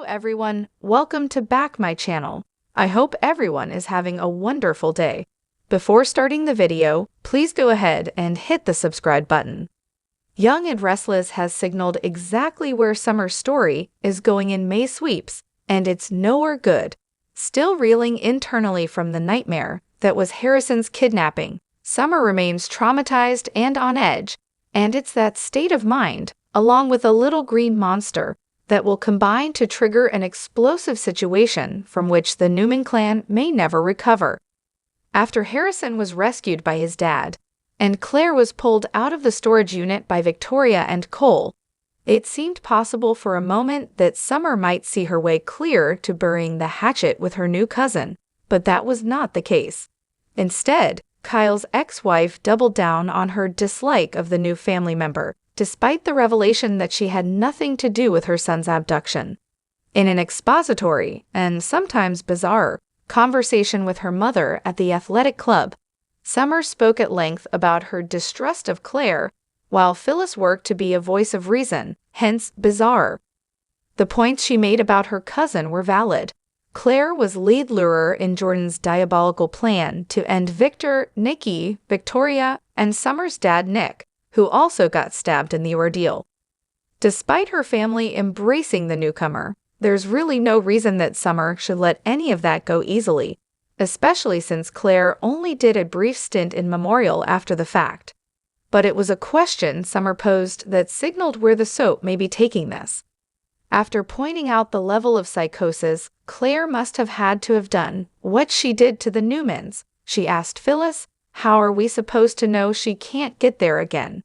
everyone, welcome to back my channel. I hope everyone is having a wonderful day. Before starting the video, please go ahead and hit the subscribe button. Young and Restless has signaled exactly where Summer's story is going in May sweeps, and it's nowhere good. Still reeling internally from the nightmare that was Harrison's kidnapping, Summer remains traumatized and on edge, and it's that state of mind, along with a little green monster, that will combine to trigger an explosive situation from which the Newman clan may never recover. After Harrison was rescued by his dad, and Claire was pulled out of the storage unit by Victoria and Cole, it seemed possible for a moment that Summer might see her way clear to burying the hatchet with her new cousin, but that was not the case. Instead, Kyle's ex-wife doubled down on her dislike of the new family member, despite the revelation that she had nothing to do with her son's abduction. In an expository, and sometimes bizarre, conversation with her mother at the athletic club, Summer spoke at length about her distrust of Claire, while Phyllis worked to be a voice of reason, hence bizarre. The points she made about her cousin were valid. Claire was lead lurer in Jordan's diabolical plan to end Victor, Nikki, Victoria, and Summer's dad Nick, who also got stabbed in the ordeal. Despite her family embracing the newcomer, there's really no reason that Summer should let any of that go easily, especially since Claire only did a brief stint in Memorial after the fact. But it was a question Summer posed that signaled where the soap may be taking this. After pointing out the level of psychosis Claire must have had to have done what she did to the Newmans, she asked Phyllis, "How are we supposed to know she can't get there again?"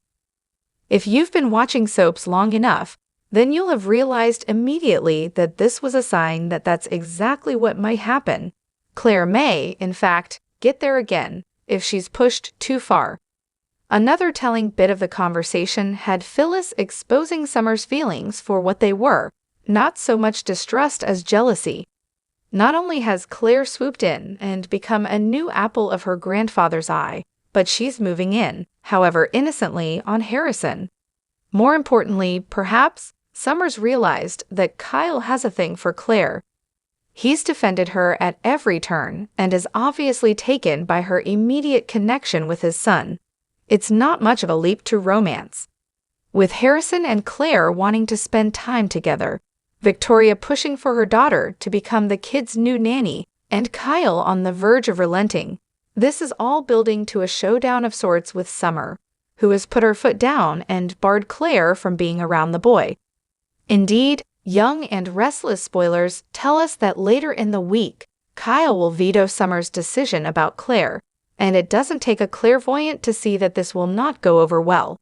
If you've been watching soaps long enough, then you'll have realized immediately that this was a sign that that's exactly what might happen. Claire may, in fact, get there again if she's pushed too far. Another telling bit of the conversation had Phyllis exposing Summer's feelings for what they were, not so much distrust as jealousy. Not only has Claire swooped in and become a new apple of her grandfather's eye, but she's moving in, however innocently, on Harrison. More importantly, perhaps, Summers realized that Kyle has a thing for Claire. He's defended her at every turn and is obviously taken by her immediate connection with his son. It's not much of a leap to romance. With Harrison and Claire wanting to spend time together, Victoria pushing for her daughter to become the kid's new nanny, and Kyle on the verge of relenting, this is all building to a showdown of sorts with Summer, who has put her foot down and barred Claire from being around the boy. Indeed, Young and Restless spoilers tell us that later in the week, Kyle will veto Summer's decision about Claire, and it doesn't take a clairvoyant to see that this will not go over well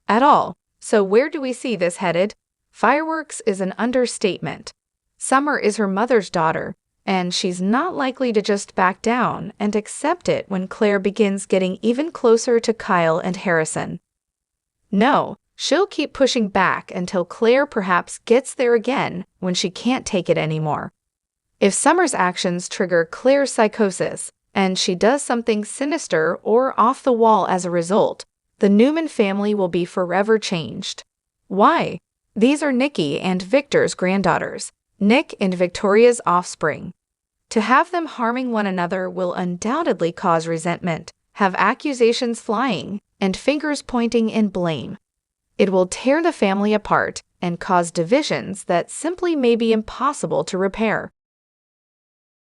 at all. So where do we see this headed? Fireworks is an understatement. Summer is her mother's daughter, and she's not likely to just back down and accept it when Claire begins getting even closer to Kyle and Harrison. No, she'll keep pushing back until Claire perhaps gets there again when she can't take it anymore. If Summer's actions trigger Claire's psychosis, and she does something sinister or off the wall as a result, the Newman family will be forever changed. Why? These are Nikki and Victor's granddaughters, Nick and Victoria's offspring. To have them harming one another will undoubtedly cause resentment, have accusations flying, and fingers pointing in blame. It will tear the family apart and cause divisions that simply may be impossible to repair.